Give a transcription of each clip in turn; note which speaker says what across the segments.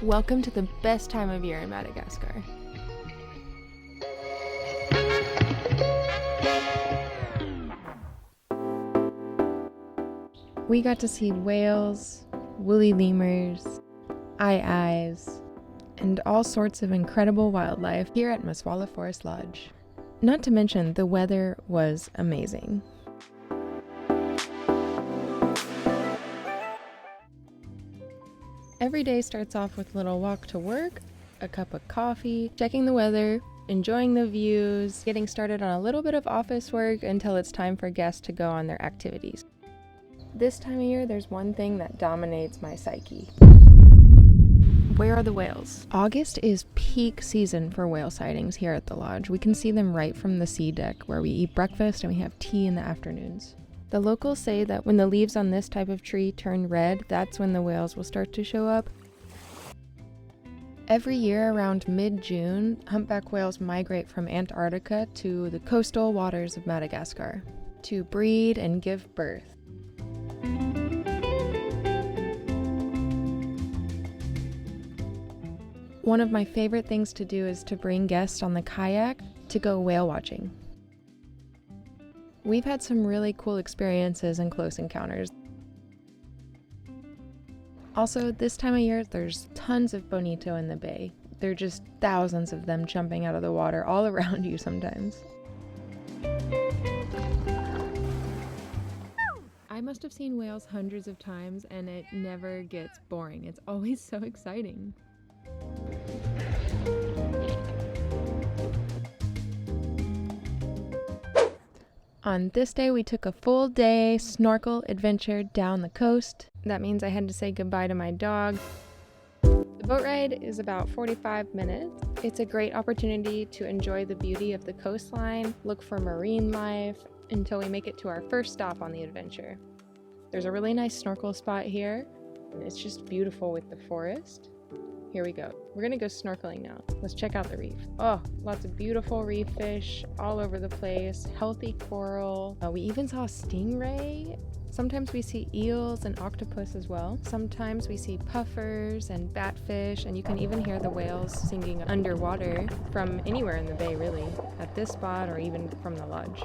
Speaker 1: Welcome to the best time of year in Madagascar. We got to see whales, woolly lemurs, eyes, and all sorts of incredible wildlife here at Masoala Forest Lodge. Not to mention, the weather was amazing. Every day starts off with a little walk to work, a cup of coffee, checking the weather, enjoying the views, getting started on a little bit of office work until it's time for guests to go on their activities. This time of year, there's one thing that dominates my psyche. Where are the whales? August is peak season for whale sightings here at the lodge. We can see them right from the sea deck where we eat breakfast and we have tea in the afternoons. The locals say that when the leaves on this type of tree turn red, that's when the whales will start to show up. Every year around mid-June, humpback whales migrate from Antarctica to the coastal waters of Madagascar to breed and give birth. One of my favorite things to do is to bring guests on the kayak to go whale watching. We've had some really cool experiences and close encounters. Also, this time of year, there's tons of bonito in the bay. There are just thousands of them jumping out of the water all around you sometimes. I must have seen whales hundreds of times and it never gets boring. It's always so exciting. On this day, we took a full day snorkel adventure down the coast. That means I had to say goodbye to my dog. The boat ride is about 45 minutes. It's a great opportunity to enjoy the beauty of the coastline, look for marine life, until we make it to our first stop on the adventure. There's a really nice snorkel spot here. It's just beautiful with the forest. Here we go. We're gonna go snorkeling now. Let's check out the reef. Oh, lots of beautiful reef fish all over the place, healthy coral. We even saw a stingray. Sometimes we see eels and octopus as well. Sometimes we see puffers and batfish, and you can even hear the whales singing underwater from anywhere in the bay, really, at this spot or even from the lodge.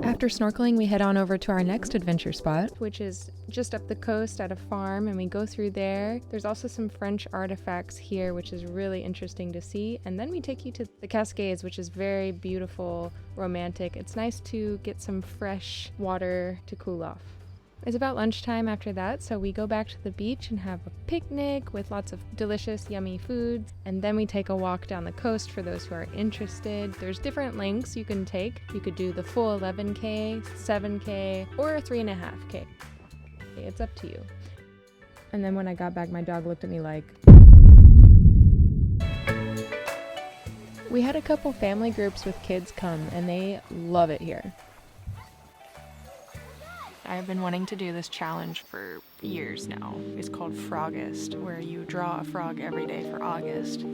Speaker 1: After snorkeling, we head on over to our next adventure spot, which is just up the coast at a farm, and we go through there. There's also some French artifacts here, which is really interesting to see. And then we take you to the Cascades, which is very beautiful, romantic. It's nice to get some fresh water to cool off. It's about lunchtime after that, so we go back to the beach and have a picnic with lots of delicious, yummy food. And then we take a walk down the coast for those who are interested. There's different lengths you can take. You could do the full 11K, 7K, or 3.5K. It's up to you. And then when I got back, my dog looked at me like... We had a couple family groups with kids come, and they love it here. I've been wanting to do this challenge for years now. It's called Frogust, where you draw a frog every day for August.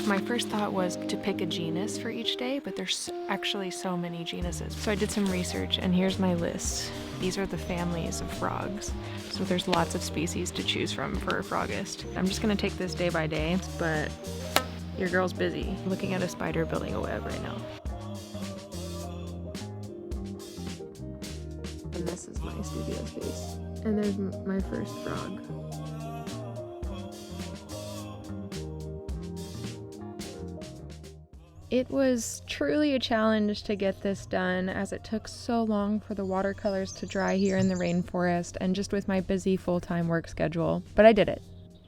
Speaker 1: My first thought was to pick a genus for each day, but there's actually so many genuses. So I did some research, and here's my list. These are the families of frogs. So there's lots of species to choose from for Frogust. I'm just gonna take this day by day, but your girl's busy looking at a spider building a web right now. And this is my studio space. And there's my first frog. It was truly a challenge to get this done, as it took so long for the watercolors to dry here in the rainforest and just with my busy full-time work schedule. But I did it.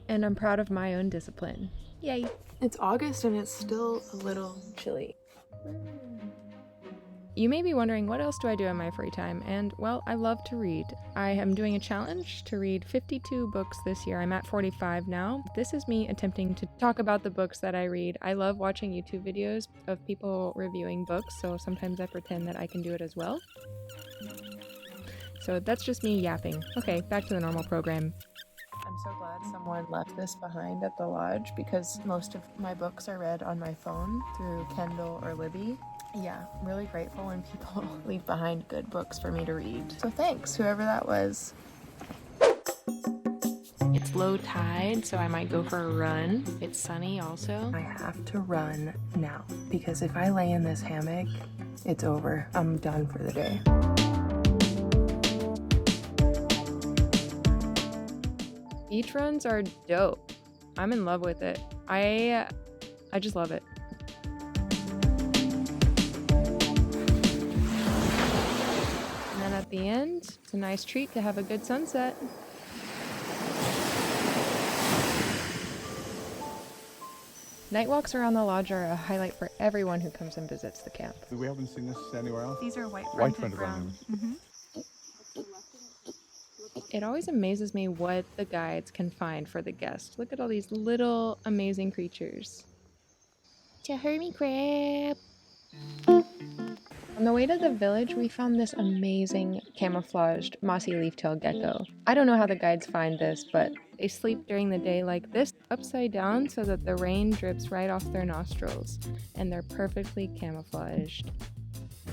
Speaker 1: And I'm proud of my own discipline. Yay! It's August and it's still a little chilly. You may be wondering, what else do I do in my free time? And, well, I love to read. I am doing a challenge to read 52 books this year. I'm at 45 now. This is me attempting to talk about the books that I read. I love watching YouTube videos of people reviewing books, so sometimes I pretend that I can do it as well. So that's just me yapping. Okay, back to the normal program. I'm so glad someone left this behind at the lodge, because most of my books are read on my phone through Kindle or Libby. Yeah, I'm really grateful when people leave behind good books for me to read. So thanks, whoever that was. It's low tide, so I might go for a run. It's sunny also. I have to run now because if I lay in this hammock, it's over. I'm done for the day. Beach runs are dope. I'm in love with it. I just love it. And then at the end, it's a nice treat to have a good sunset. Night walks around the lodge are a highlight for everyone who comes and visits the camp.
Speaker 2: We haven't seen this anywhere else.
Speaker 3: These are white-fronted browns.
Speaker 1: It always amazes me what the guides can find for the guests. Look at all these little amazing creatures. It's a hermit crab. On the way to the village, we found this amazing camouflaged mossy leaf-tailed gecko. I don't know how the guides find this, but they sleep during the day like this, upside down so that the rain drips right off their nostrils, and they're perfectly camouflaged.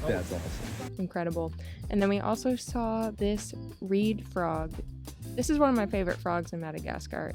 Speaker 2: That's awesome.
Speaker 1: Incredible. And then we also saw this reed frog. This is one of my favorite frogs in Madagascar.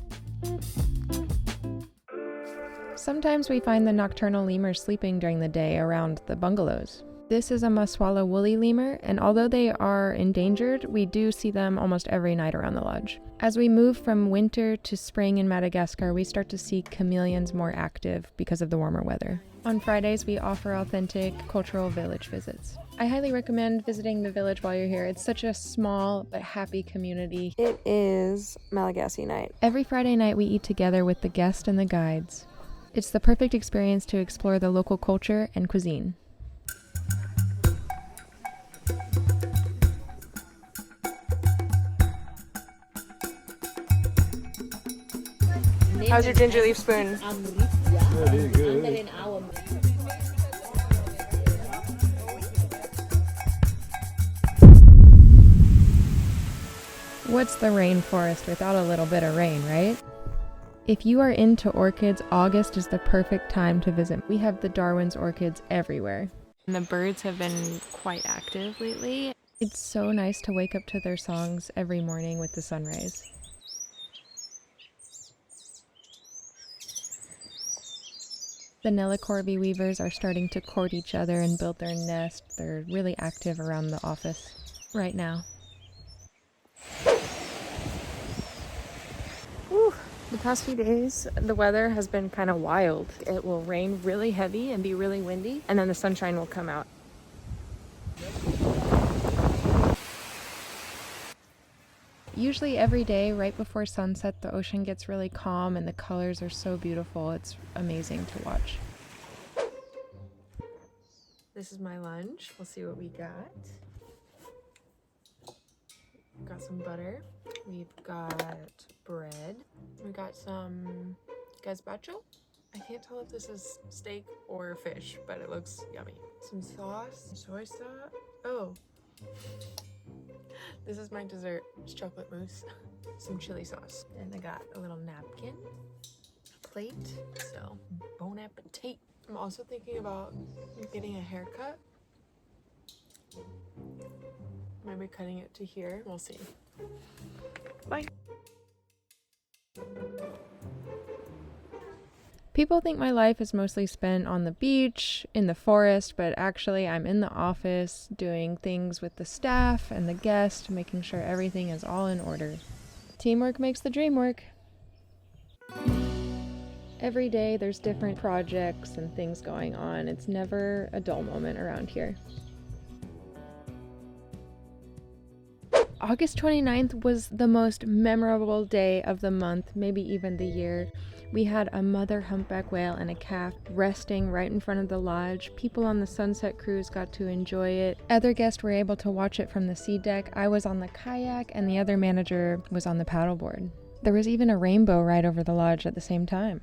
Speaker 1: Sometimes we find the nocturnal lemurs sleeping during the day around the bungalows. This is a Masoala woolly lemur, and although they are endangered, we do see them almost every night around the lodge. As we move from winter to spring in Madagascar, we start to see chameleons more active because of the warmer weather. On Fridays, we offer authentic cultural village visits. I highly recommend visiting the village while you're here. It's such a small but happy community. It is Malagasy night. Every Friday night, we eat together with the guests and the guides. It's the perfect experience to explore the local culture and cuisine. How's your ginger leaf spoon?
Speaker 2: Good.
Speaker 1: What's the rainforest without a little bit of rain, right? If you are into orchids, August is the perfect time to visit. We have the Darwin's orchids everywhere. And the birds have been quite active lately. It's so nice to wake up to their songs every morning with the sunrise. The Nelicorby weavers are starting to court each other and build their nest. They're really active around the office right now. Whew. The past few days, the weather has been kind of wild. It will rain really heavy and be really windy, and then the sunshine will come out. Usually every day, right before sunset, the ocean gets really calm and the colors are so beautiful. It's amazing to watch. This is my lunch. We'll see what we got. We've got some butter. We've got bread. We got some gazpacho. I can't tell if this is steak or fish, but it looks yummy. Some sauce, soy sauce. Oh. This is my dessert. It's chocolate mousse, some chili sauce. And I got a little napkin, a plate, so bon appetit. I'm also thinking about getting a haircut. Maybe cutting it to here. We'll see. Bye. People think my life is mostly spent on the beach, in the forest, but actually I'm in the office doing things with the staff and the guests, making sure everything is all in order. Teamwork makes the dream work. Every day there's different projects and things going on. It's never a dull moment around here. August 29th was the most memorable day of the month, maybe even the year. We had a mother humpback whale and a calf resting right in front of the lodge. People on the sunset cruise got to enjoy it. Other guests were able to watch it from the sea deck. I was on the kayak and the other manager was on the paddleboard. There was even a rainbow right over the lodge at the same time.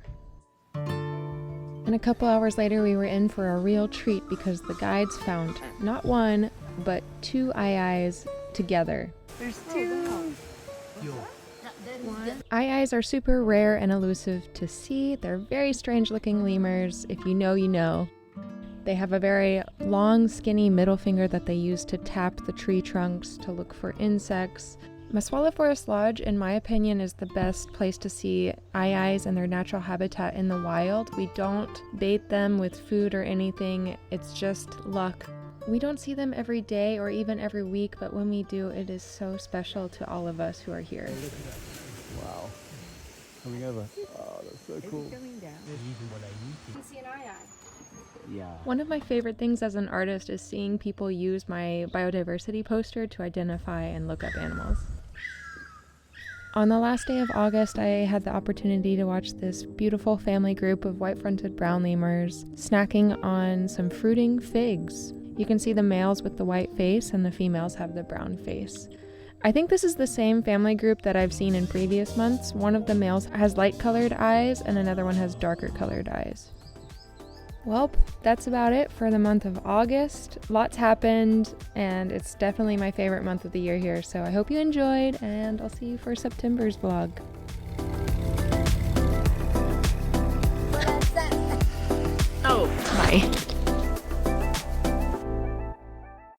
Speaker 1: And a couple hours later, we were in for a real treat because the guides found not one, but two aye-ayes together.
Speaker 3: There's two.
Speaker 1: Aye-ayes are super rare and elusive to see. They're very strange looking lemurs. If you know, you know. They have a very long, skinny middle finger that they use to tap the tree trunks to look for insects. Masoala Forest Lodge, in my opinion, is the best place to see aye-ayes in their natural habitat in the wild. We don't bait them with food or anything, it's just luck. We don't see them every day or even every week, but when we do, it is so special to all of us who are here.
Speaker 2: Wow. Coming over. Oh, that's so cool.
Speaker 1: One of my favorite things as an artist is seeing people use my biodiversity poster to identify and look up animals. On the last day of August, I had the opportunity to watch this beautiful family group of white-fronted brown lemurs snacking on some fruiting figs. You can see the males with the white face and the females have the brown face. I think this is the same family group that I've seen in previous months. One of the males has light-colored eyes and another one has darker-colored eyes. Well, that's about it for the month of August. Lots happened, and it's definitely my favorite month of the year here, so I hope you enjoyed, and I'll see you for September's vlog. Oh, bye.